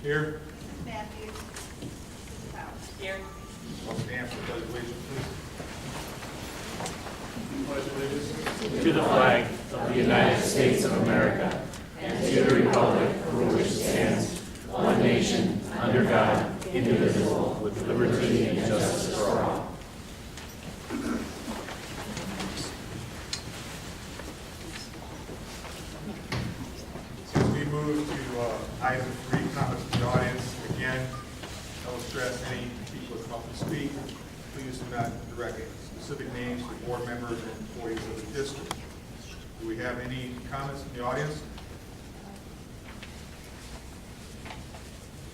Here. Matthews. Mrs. Powers. Here. All stand for pledge of allegiance, please. Pledge of allegiance. To the flag of the United States of America and to the republic for which it stands, one nation, under God, indivisible, with liberty and justice for all. As we move to item 3, comments from the audience, again, I will stress any people who come up to speak, please do not direct specific names to board members and employees of the district. Do we have any comments from the audience?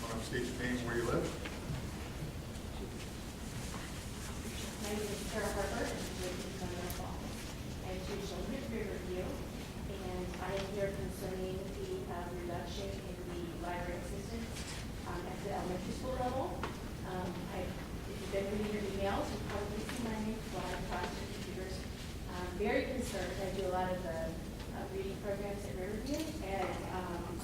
Want to state your name and where you live? My name is Sarah Harper, and I live in Monroe. I have 2 children at Riverview, and I am here concerning the reduction in the library assistant at the elementary school level. If you've been reading your emails, you've probably seen my name fly across your computers. I'm very concerned. I do a lot of the reading programs at Riverview, and I'm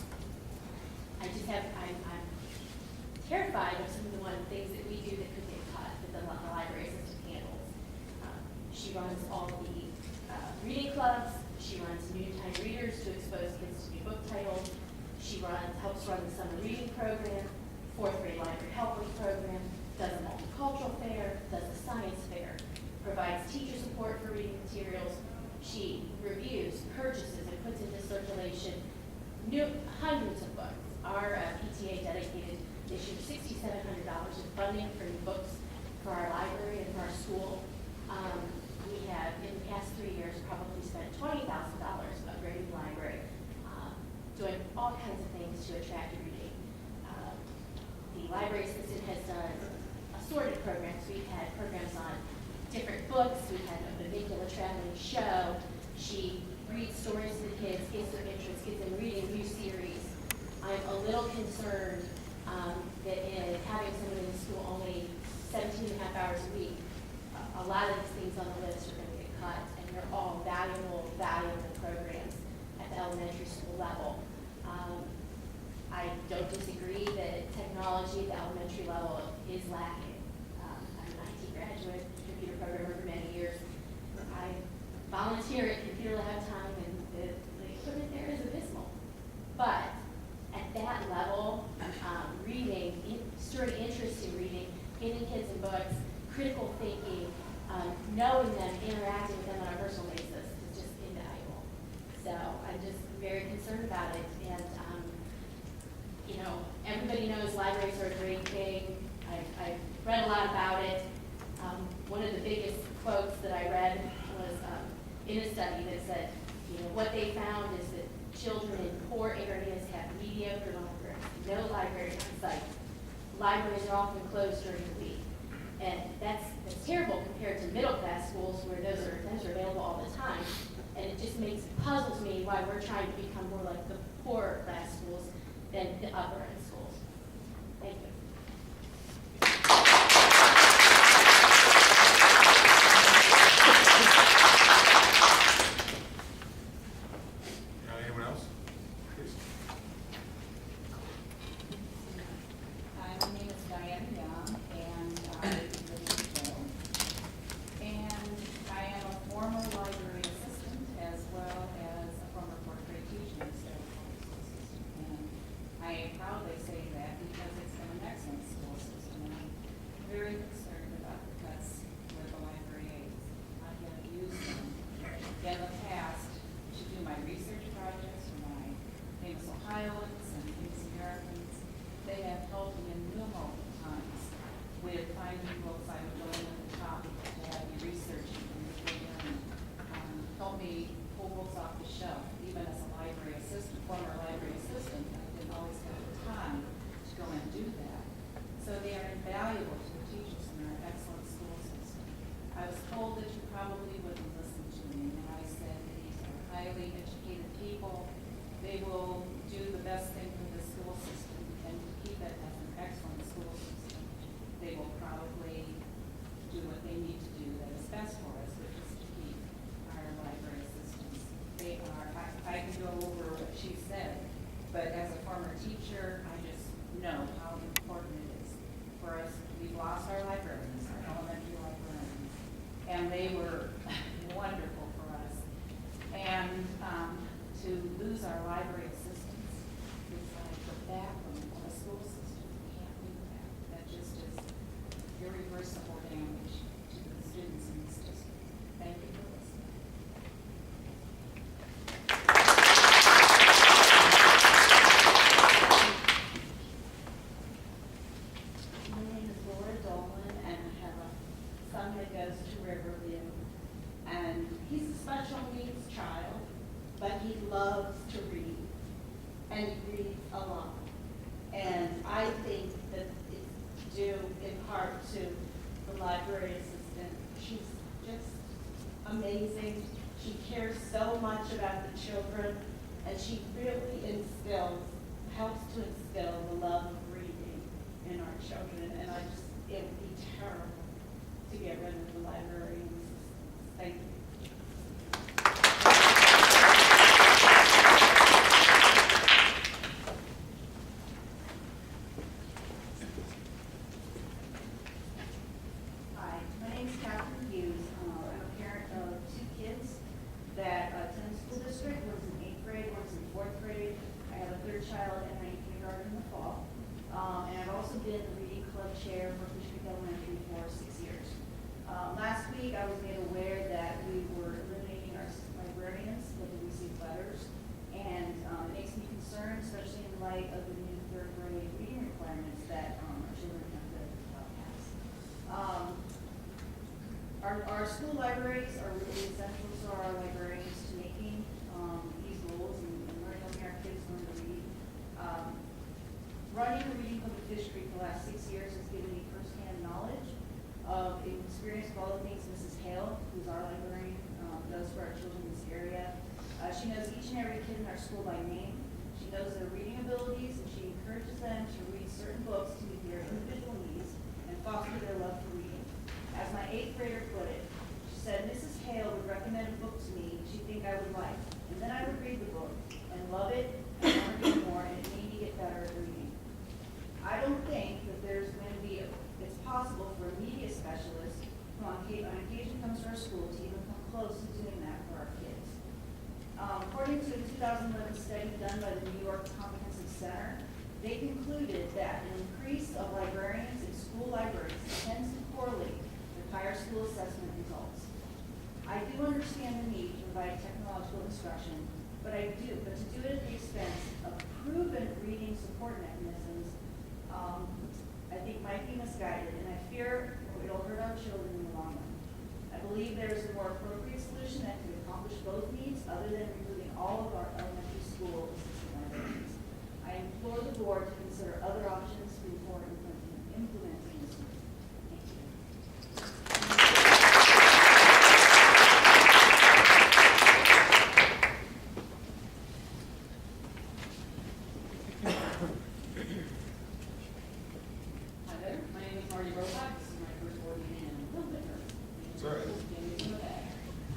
terrified of some of the things that we do that could get cut that the library assistant handles. She runs all the reading clubs. She runs noontime readers to expose kids to new book titles. She helps run the summer reading program, 4th grade library helpers program, does a multicultural fair, does a science fair, provides teacher support for reading materials. She reviews, purchases, and puts into circulation hundreds of books. Our PTA dedicated this year $6,700 in funding for new books for our library and for our school. We have, in the past 3 years, probably spent $20,000 upgrading the library, doing all kinds of things to attract reading. The library assistant has done assorted programs. We've had programs on different books. We've had a vernacular traveling show. She reads stories to the kids, gets their interest, gets them reading new series. I'm a little concerned that in having someone in the school only 17 and a half hours a week, a lot of these things on the list are going to get cut, and they're all valuable programs at the elementary school level. I don't disagree that technology at the elementary level is lacking. I'm an IT graduate, computer programmer for many years. I volunteer at Computer Lab time, and the equipment there is abysmal. But at that level, reading, stirring interest in reading, getting kids in books, critical thinking, knowing them, interacting with them on a personal basis is just invaluable. So I'm just very concerned about it. And, everybody knows libraries are a great thing. I've read a lot about it. One of the biggest quotes that I read was in a study that said, what they found is that children in poor areas have mediocre libraries, no library on site. Libraries are often closed during the week. And that's terrible compared to middle class schools where those are available all the time. And it just puzzles me why we're trying to become more like the poorer class schools than the upper end schools. Thank you. Anyone else? Please. Hi, my name is Diane Young, and I live in Riverview. And I am a former library assistant as well as a former 4th grade teacher and Stow assistant. And I proudly say that because it's been an excellent school system. And I'm very concerned about the cuts with the library aides. I have used them in the past to do my research projects for my famous Ohioans and famous Americans. They have helped me innumerable times with finding books I would go in at the top to have you researching and help me pull books off the shelf. Even as a library assistant, former library assistant, I didn't always have the time to go and do that. So they are invaluable to the teachers in our excellent school system. I was told that you probably wouldn't listen to me, and I said that these are highly educated people. They will do the best thing for the school system, and to keep it as an excellent school system, they will probably do what they need to do that is best for us, which is to keep our library assistants. They are, I can go over what she said, but as a former teacher, I just know how important it is for us. We've lost our librarians, our elementary librarians, and they were wonderful for us. And to lose our library assistants is like the backbone of a school system. We can't do that. That just is irreversible damage to the students in this district. Thank you for listening. My name is Laura Dolan, and I have a son that goes to Riverview. And he's a special needs child, but he loves to read, and he reads a lot. And I think that it's due in part to the library assistant. She's just amazing. She cares so much about the children, and she really helps to instill the love of reading in our children. And it would be terrible to get rid of the librarian assistants. Thank you. Hi, my name is Catherine Hughes. I'm a parent of 2 kids that attend the school district. One's in 8th grade, one's in 4th grade. I have a 3rd child entering kindergarten in the fall. And I've also been the reading club chair for Fish Creek Elementary for 6 years. Last week, I was made aware that we were eliminating our librarians when we received letters. And it makes me concerned, especially in light of the new 3rd grade reading requirements that our children have to pass. Our school libraries are really essential to our librarians to making these rules and learning, helping our kids learn to read. Running the reading club at Fish Creek for the last 6 years has given me firsthand knowledge of the experience of all the things Mrs. Hale, who's our librarian, does for our children in this area. She knows each and every kid in our school by name. She knows their reading abilities, and she encourages them to read certain books to meet their individual needs and foster their love for reading. As my 8th grader put it, she said, Mrs. Hale would recommend a book to me she'd think I would like, and then I would read the book and love it and want to read more, and it made me get better at reading. I don't think that it's possible for a media specialist who on occasion comes to our school to even come close to doing that for our kids. According to a 2011 study done by the New York Comprehensive Center, they concluded that an increase of librarians in school libraries tends to correlate with higher school assessment results. I do understand the need to provide technological instruction, but to do it at the expense of proven reading support mechanisms, I think might be misguided, and I fear it'll hurt our children in the long run. I believe there is a more appropriate solution that could accomplish both needs other than removing all of our elementary school assistant librarians. I implore the board to consider other options before implementing this. Thank you. Hi there, my name is Marty Rosak. This is my first board meeting in a little bit early. Sorry.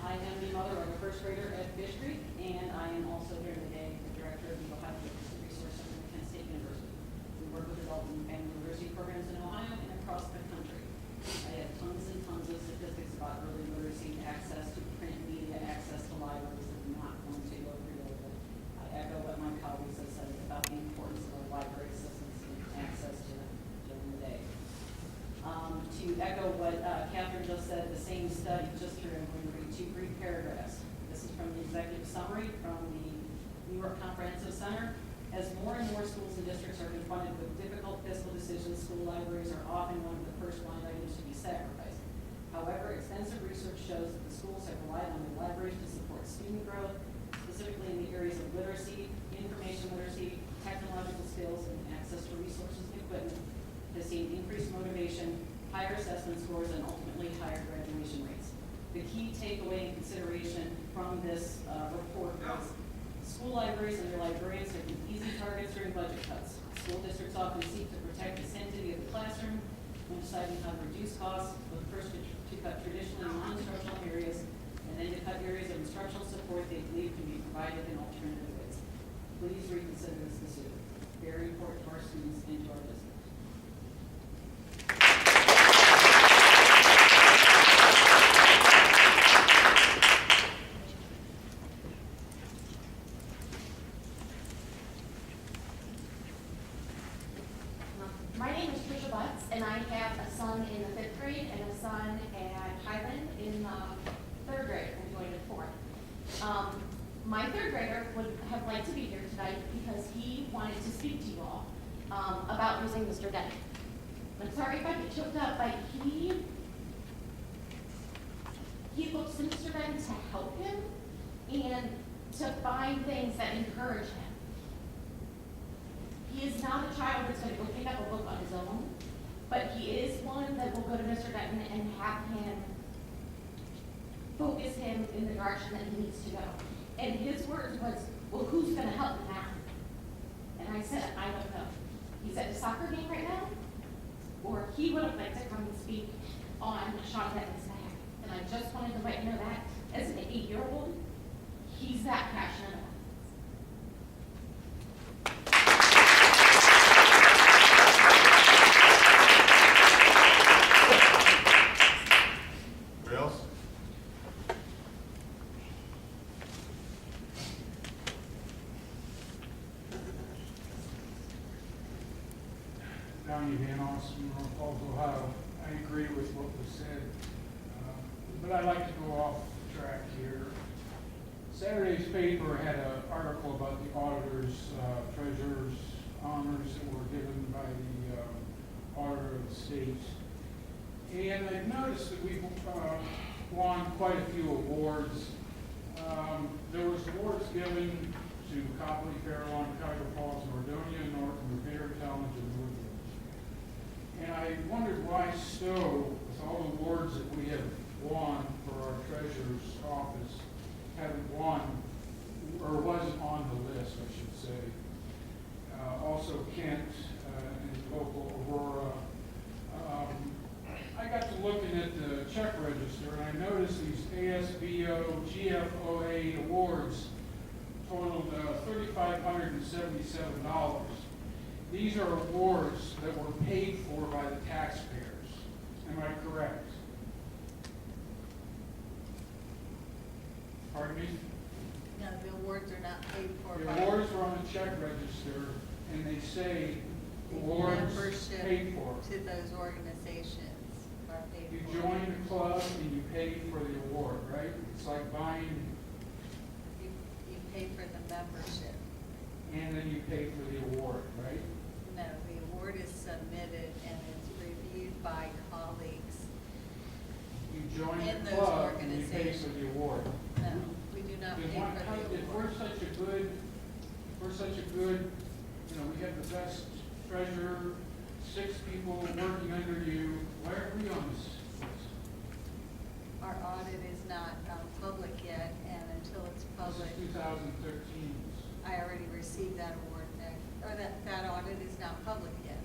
I am the mother of a 1st grader at Fish Creek, and I am also here today the director of the Ohio Literacy Resource Center at Kent State University. We work with adult and family literacy programs in Ohio and across the country. I have tons and tons of statistics about early literacy, access to print media, access to libraries that I'm not going to go through, but I echo what my colleagues have said about the importance of library assistance and access to them during the day. To echo what Catherine just said, the same study, just here I'm going to read 2 brief paragraphs. This is from the executive summary from the New York Comprehensive Center. As more and more schools and districts are confronted with difficult fiscal decisions, school libraries are often one of the first line items to be sacrificed. However, extensive research shows that the schools have relied on their libraries to support student growth, specifically in the areas of literacy, information literacy, technological skills, and access to resources and equipment, has seen increased motivation, higher assessment scores, and ultimately higher graduation rates. The key takeaway and consideration from this report is school libraries and their librarians have been easy targets during budget cuts. School districts often seek to protect the sanctity of the classroom when deciding how to reduce costs, but first to cut traditionally non-instructional areas, and then to cut areas of instructional support they believe can be provided in alternative ways. Please reconsider this decision. very important to our students and to our district. My name is Trisha Butts, and I have a son in the 5th grade and a son at Highland in the 3rd grade. I'm going to 4th. My 3rd grader would have liked to be here tonight because he wanted to speak to you all about losing Mr. Denny. I'm sorry if I get choked up, but he looks to Mr. Denny to help him and to find things that encourage him. He is not a child that's going to go pick up a book on his own, but he is one that will go to Mr. Denton and have him focus him in the direction that he needs to go. And his words was, well, who's going to help him now? And I said, I don't know. He's at the soccer game right now, or he would have liked to come and speak on Sean Denton's behalf. And I just wanted to let you know that as an 8-year-old, he's that passionate about it. Anybody else? Downey Van Austin, North Falls, Ohio. I agree with what was said, but I'd like to go off track here. Saturday's paper had an article about the auditors, treasurer's honors that were given by the auditor of the state. And I've noticed that we've won quite a few awards. There was awards given to Copley, Fairlawn, Cuyahoga Falls, Nordonia, Norton, Revere, Talmadge, and Woodland. And I wondered why Stowe, with all the awards that we have won for our treasurer's office, haven't won, or wasn't on the list, I should say. Also Kent and local Aurora. I got to looking at the check register, and I noticed these ASBO GFOA awards totaled $3,577. These are awards that were paid for by the taxpayers. Am I correct? Pardon me? No, the awards are not paid for The by awards are on the check register, and they say awards membership paid for. to those organizations are paid You for. join the club and you pay for the award, right? It's like buying, You pay for the membership. and then you pay for the award, right? No, the award is submitted and it's reviewed by colleagues. You join In the those club and you pay for organizations. the award. No, we do not pay Then why, for the if award. we're such a good, you know, we have the best treasurer, 6 people working under you, why are we on this list? Our audit is not public yet, and until it's public, This is 2013. I already received that award there. Or that audit is not public yet.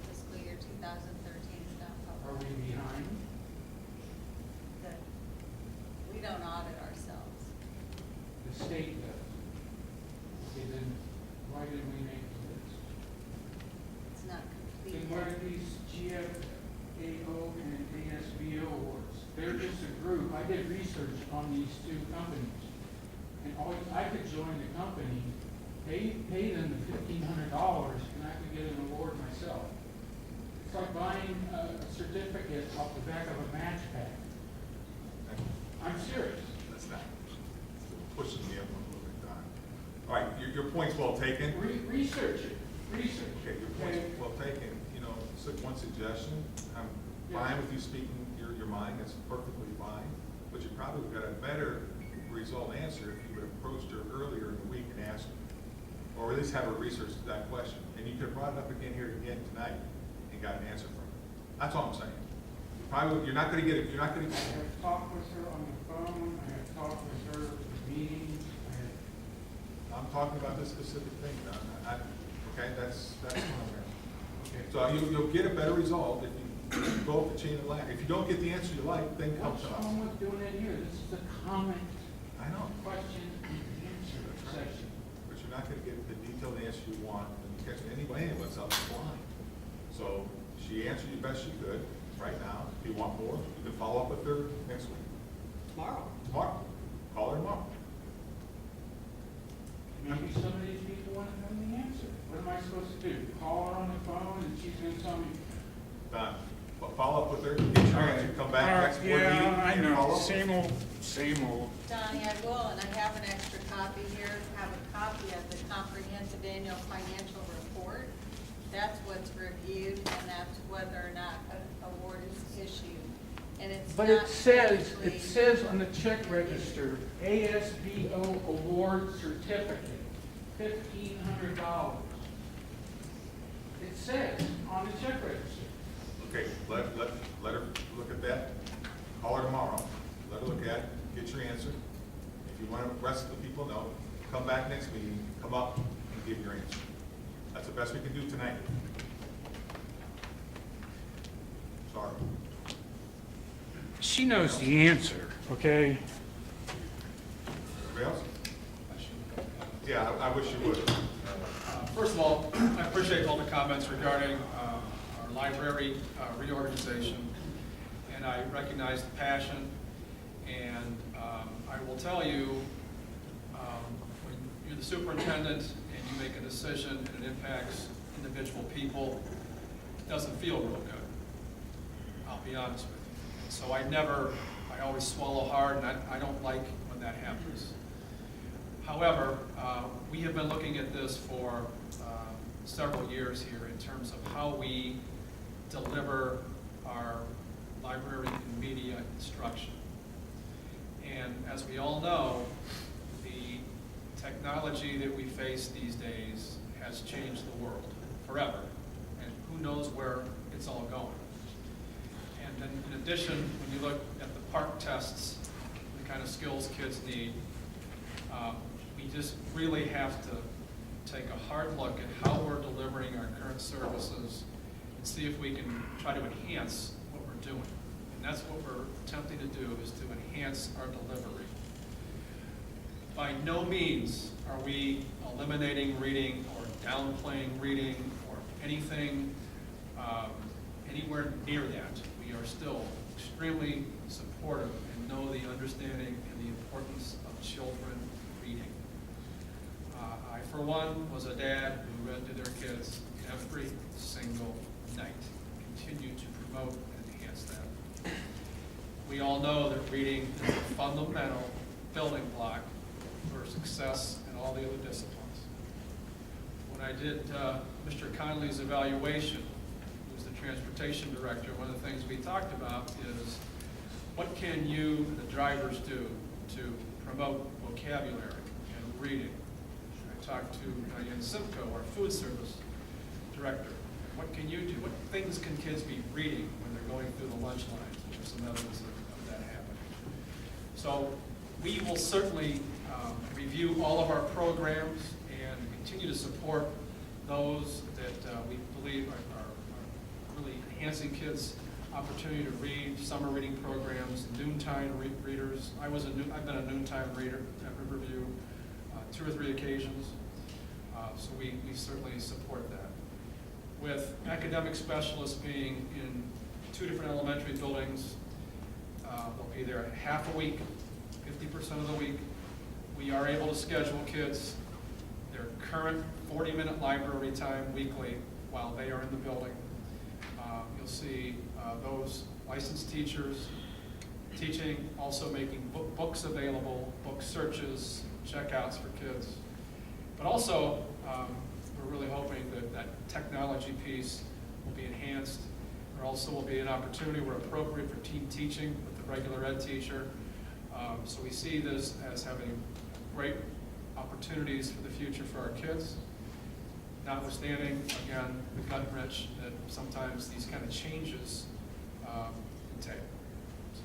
Fiscal year 2013 is not Are public. we behind? We don't audit ourselves. The state does. Okay, then why didn't we make the list? It's not complete Then what yet. are these GFAO and ASBO awards? They're just a group. I did research on these 2 companies. And I could join the company, pay them the $1,500, and I could get an award myself. It's like buying a certificate off the back of a match pack. I'm serious. That's not, pushing the envelope a little bit, Don. All right, your point's well taken. Research it. Research. Okay, your point's well taken. You know, so one suggestion, I'm fine with you speaking your mind, it's perfectly fine, but you probably would have got a better result answer if you would have approached her earlier in the week and asked, or at least have her research that question. And you could have brought it up again here again tonight and got an answer from her. That's all I'm saying. You're not gonna get it, you're not gonna. I have talked with her on the phone, I have talked with her at meetings, I'm talking about this specific thing, Don. Okay, that's what I'm saying. okay. So you'll get a better result if you go up the chain of ladder. If you don't get the answer you like, then come What's to us. wrong with doing it here? This is a comment, I know, question, and answer session. but you're not gonna get the detailed answer you want, and you catching anyone's up the line. So she answered you best she could right now. If you want more, you can follow up with her next week. Tomorrow. Tomorrow. Call her tomorrow. Maybe some of these people want to know the answer. What am I supposed to do? Call her on the phone and she's gonna tell me? Don, follow up with her, get your answer, come back next board meeting. Yeah, I and know, follow up. same old, same old. Donnie, I will, and I have an extra copy here, have a copy of the comprehensive annual financial report. That's what's reviewed, and that's whether or not an award is issued. And it's But not it says actually- on the check register, ASBO award certificate, $1,500. It says on the check register. Okay, let her look at that. Call her tomorrow. Let her look at it, get your answer. If you want the rest of the people know, come back next meeting, come up and give your answer. That's the best we can do tonight. Sorry. She knows the answer, okay? Anybody else? Yeah, I wish you would. First of all, I appreciate all the comments regarding our library reorganization, and I recognize the passion. And I will tell you, when you're the superintendent and you make a decision and it impacts individual people, it doesn't feel real good. I'll be honest with you. So I always swallow hard, and I don't like when that happens. However, we have been looking at this for several years here in terms of how we deliver our library and media instruction. And as we all know, the technology that we face these days has changed the world forever, and who knows where it's all going. And then in addition, when you look at the PARC tests, the kind of skills kids need, we just really have to take a hard look at how we're delivering our current services and see if we can try to enhance what we're doing. And that's what we're attempting to do, is to enhance our delivery. By no means are we eliminating reading or downplaying reading or anything anywhere near that. We are still extremely supportive and know the understanding and the importance of children reading. I, for one, was a dad who read to their kids every single night. Continue to promote and enhance that. We all know that reading is a fundamental building block for success in all the other disciplines. When I did Mr. Conley's evaluation, who was the transportation director, one of the things we talked about is what can you, the drivers, do to promote vocabulary and reading. I talked to Diane Simcoe, our food service director. What can you do? What things can kids be reading when they're going through the lunch lines? There's some evidence of that happening. So we will certainly review all of our programs and continue to support those that we believe are really enhancing kids' opportunity to read, summer reading programs, noontime readers. I've been a noontime reader at Riverview 2 or 3 occasions, so we certainly support that. With academic specialists being in 2 different elementary buildings, they'll be there half a week, 50% of the week. We are able to schedule kids their current 40-minute library time weekly while they are in the building. You'll see those licensed teachers teaching, also making books available, book searches, checkouts for kids. But also, we're really hoping that that technology piece will be enhanced. There also will be an opportunity where appropriate for team teaching with the regular ed teacher. So we see this as having great opportunities for the future for our kids. Notwithstanding, again, the gut wrench that sometimes these kind of changes entail. So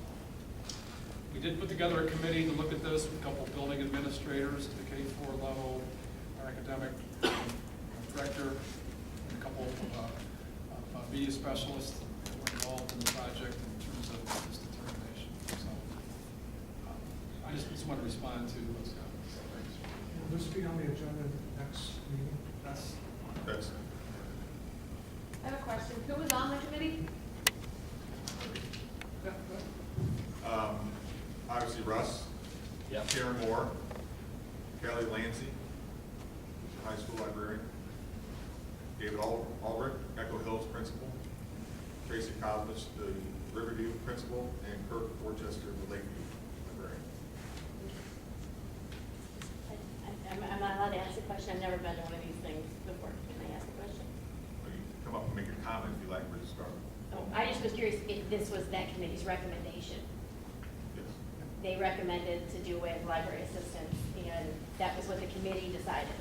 we did put together a committee to look at this with a couple of building administrators at the K-4 level, our academic director, and a couple of media specialists that were involved in the project in terms of this determination. So I just want to respond to those comments. So thanks. Will this be on the agenda next meeting? That's That's, I have a question. Who was on the committee? obviously Russ. Yep. Karen Moore. Kelly Lancey, the high school librarian. David Ulrich, Echo Hills principal. Tracy Cosmich, the Riverview principal, and Kirk Worcester, the Lakeview librarian. I'm not allowed to ask a question. I've never been to one of these things before. Can I ask a question? Well, you can come up and make your comment if you like, we're just starting. Oh, I just was curious if this was that committee's recommendation. Yes. They recommended to do away with library assistants, and that was what the committee decided.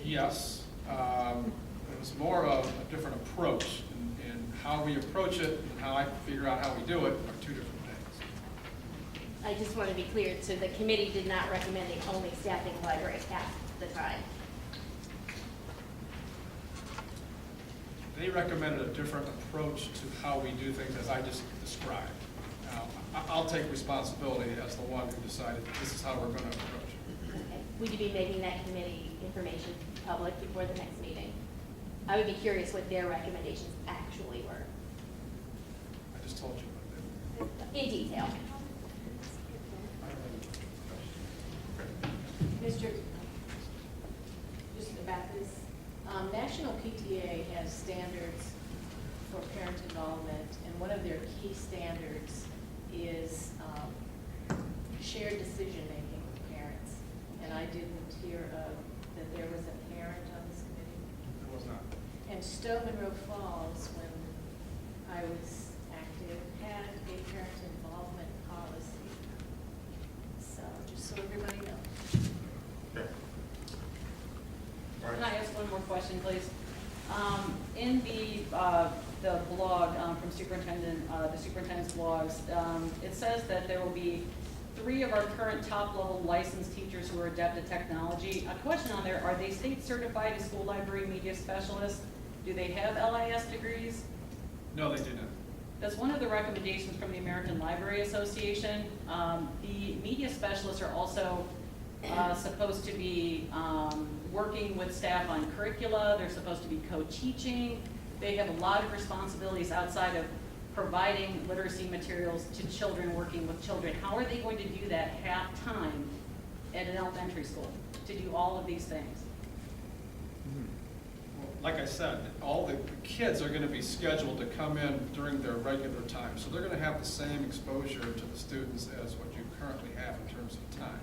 Yes, it was more of a different approach, and how we approach it and how I figure out how we do it are two different things. I just want to be clear, so the committee did not recommend only staffing the library at the time. They recommended a different approach to how we do things as I just described. Now, I'll take responsibility as the one who decided this is how we're going to approach it. Okay. Would you be making that committee information public before the next meeting? I would be curious what their recommendations actually were, I just told you what in detail. Mr. Just about this, National PTA has standards for parent involvement, and one of their key standards is shared decision-making with parents. And I didn't hear that there was a parent on this committee. It was not. And Stow Munroe Falls, when I was active, had a parent involvement policy. So, just so everybody knows. Okay. All Can right. I ask one more question, please? In the blog from superintendent, the superintendent's blogs, it says that there will be 3 of our current top-level licensed teachers who are adept at technology. A question on there, are they state certified as school library media specialists? Do they have LIS degrees? No, they did not. That's one of the recommendations from the American Library Association. The media specialists are also supposed to be working with staff on curricula. They're supposed to be co-teaching. They have a lot of responsibilities outside of providing literacy materials to children, working with children. How are they going to do that half-time at an elementary school, to do all of these things? Well, like I said, all the kids are going to be scheduled to come in during their regular time, so they're going to have the same exposure to the students as what you currently have in terms of time.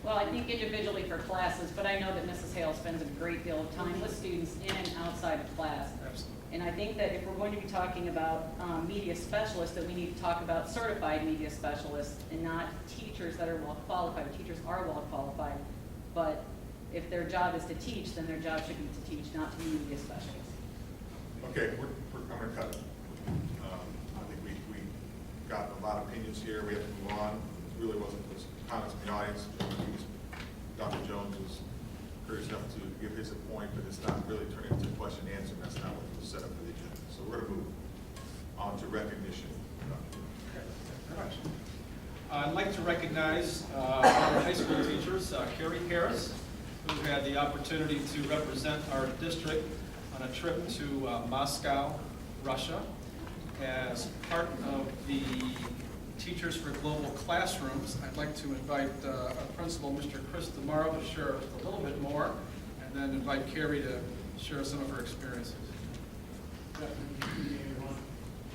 Well, I think individually for classes, but I know that Mrs. Hale spends a great deal of time with students in and outside of class. Absolutely. And I think that if we're going to be talking about media specialists, that we need to talk about certified media specialists and not teachers that are well qualified. Teachers are well qualified, but if their job is to teach, then their job should be to teach, not to be media specialists. Okay, I'm going to cut it. I think we got a lot of opinions here. We have to move on. It really wasn't just comments from the audience. Dr. Jones was courteous enough to give his point, but it's not really turning into a question and answer. That's not what was set up for the agenda. So we're going to move on to recognition. Okay, thank you very much. I'd like to recognize our high school teachers, Carrie Harris, who had the opportunity to represent our district on a trip to Moscow, Russia, as part of the Teachers for Global Classrooms. I'd like to invite our principal, Mr. Chris DeMaro, to share a little bit more, and then invite Carrie to share some of her experiences. Good afternoon, everyone.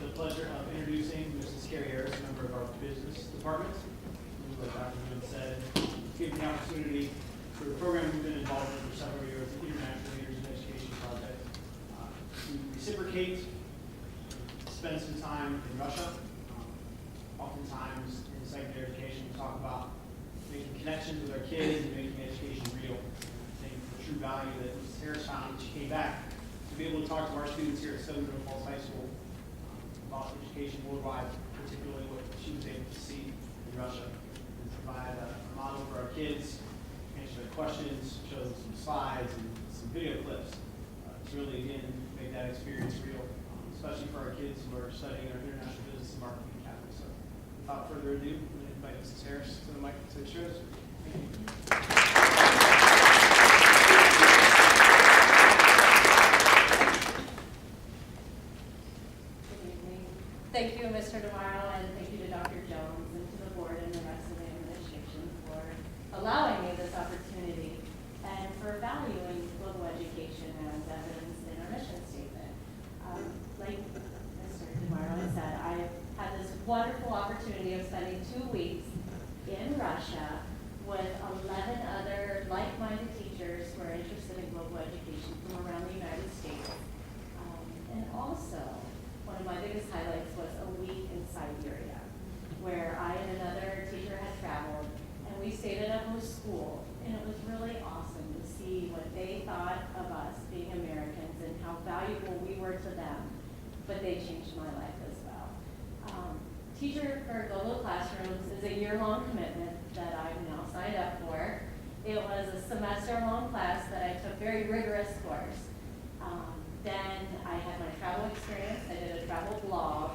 The pleasure of introducing Mrs. Carrie Harris, member of our business department. As Dr. Jones said, given the opportunity for the program we've been involved in for several years, the International Leaders in Education Project. We reciprocate, spend some time in Russia. Oftentimes in secondary education, we talk about making connections with our kids and making education real. I think the true value that Mrs. Harris found when she came back, to be able to talk to our students here at Stow Munroe Falls High School about education worldwide, particularly what she was able to see in Russia, and provide a model for our kids, answer their questions, show them some slides and some video clips to really, again, make that experience real, especially for our kids who are studying our international business and marketing academy. So without further ado, I'm going to invite Mrs. Harris to the mic to share this. Thank you. stayed at a host school, and it was really awesome to see what they thought of us being Americans and how valuable we were to them, but they changed my life as well. Teacher for Global Classrooms is a year-long commitment that I've now signed up for. It was a semester-long class that I took very rigorous course. Then I had my travel experience. I did a travel blog.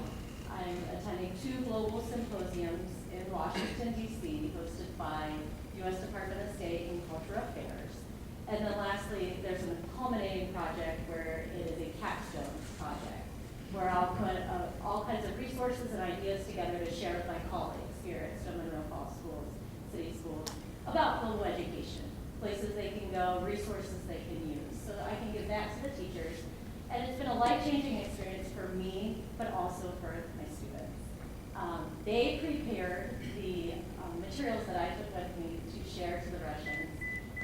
I'm attending 2 global symposiums in Washington, D.C., hosted by U.S. Department of State and Cultural Affairs. And then lastly, there's a culminating project where it is a capstone project, where I'll put all kinds of resources and ideas together to share with my colleagues here at Stow Munroe Falls Schools, City Schools, about global education, places they can go, resources they can use, so that I can give back to the teachers. And it's been a life-changing experience for me, but also for my students. They prepared the materials that I took with me to share to the Russians.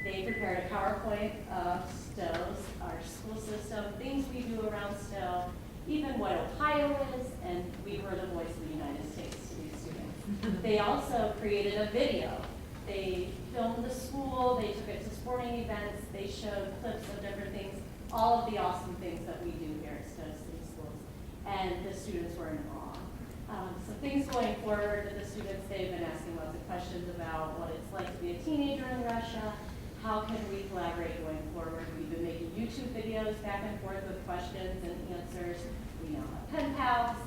They prepared a PowerPoint of Stow's, our school system, things we do around Stow, even what Ohio is, and we were the voice of the United States to these students. They also created a video. They filmed the school, they took it to sporting events, they showed clips of different things, all of the awesome things that we do here at Stow City Schools, and the students were in awe. Some things going forward with the students, they've been asking lots of questions about what it's like to be a teenager in Russia, how can we collaborate going forward. We've been making YouTube videos back and forth with questions and answers. We now have pen pals,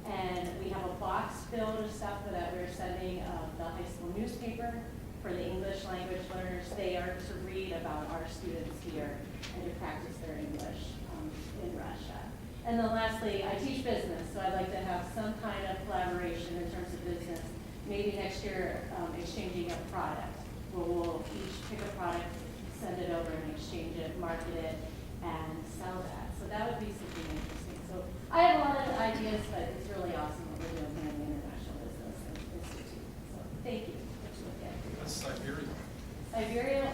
and we have a box filled with stuff that we're sending the high school newspaper for the English language learners. They are to read about our students here and to practice their English in Russia. And then lastly, I teach business, so I'd like to have some kind of collaboration in terms of business. Maybe next year, exchanging a product, where we'll each pick a product, send it over and exchange it, market it, and sell that. So that would be something interesting. So I have a lot of ideas, but it's really awesome what we're doing here in the International Business Institute. So thank you. That's Siberia. Siberia,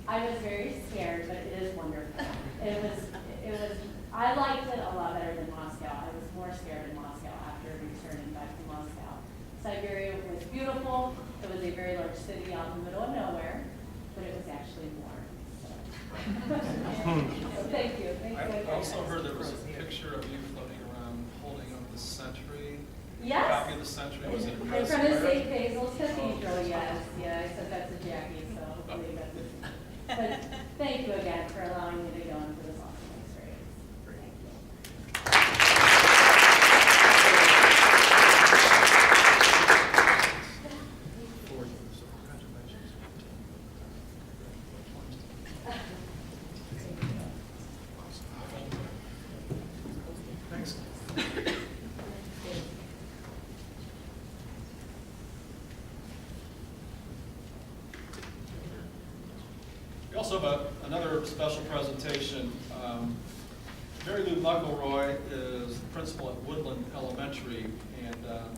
I was very scared, but it is wonderful. I liked it a lot better than Moscow. I was more scared in Moscow after returning back to Moscow. Siberia was beautiful. It was a very large city out in the middle of nowhere, but it was actually warm. So thank you. I also heard there was a picture of you floating around holding up the century. Yes. Copy of the century. Was it In front of St. Basil's Cathedral, yes. Yeah, I said that to Jackie, so hopefully that's it. But thank you again for allowing me to go into this awesome experience. Thank you. Thanks. We also have another special presentation. Mary Lou McElroy is the principal at Woodland Elementary, and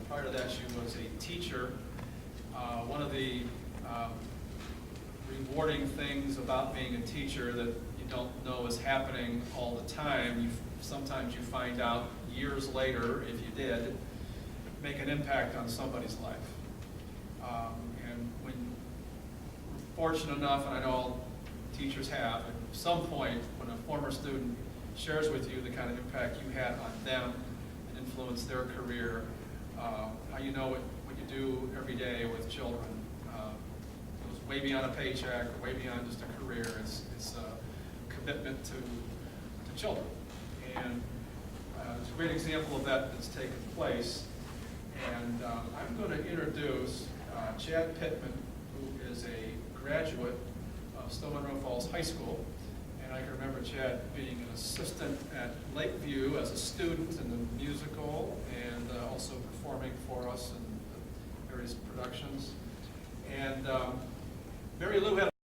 prior to that she was a teacher. One of the rewarding things about being a teacher that you don't know is happening all the time, sometimes you find out years later, if you did, make an impact on somebody's life. And when we're fortunate enough, and I know all teachers have, at some point when a former student shares with you the kind of impact you had on them and influenced their career, how you know what you do every day with children goes way beyond a paycheck or way beyond just a career. It's a commitment to children. And it's a great example of that that's taken place. And I'm going to introduce Chad Pittman, who is a graduate of Stow Munroe Falls High School. And I can remember Chad being an assistant at Lakeview as a student in the musical and also performing for us in various productions. And Mary Lou had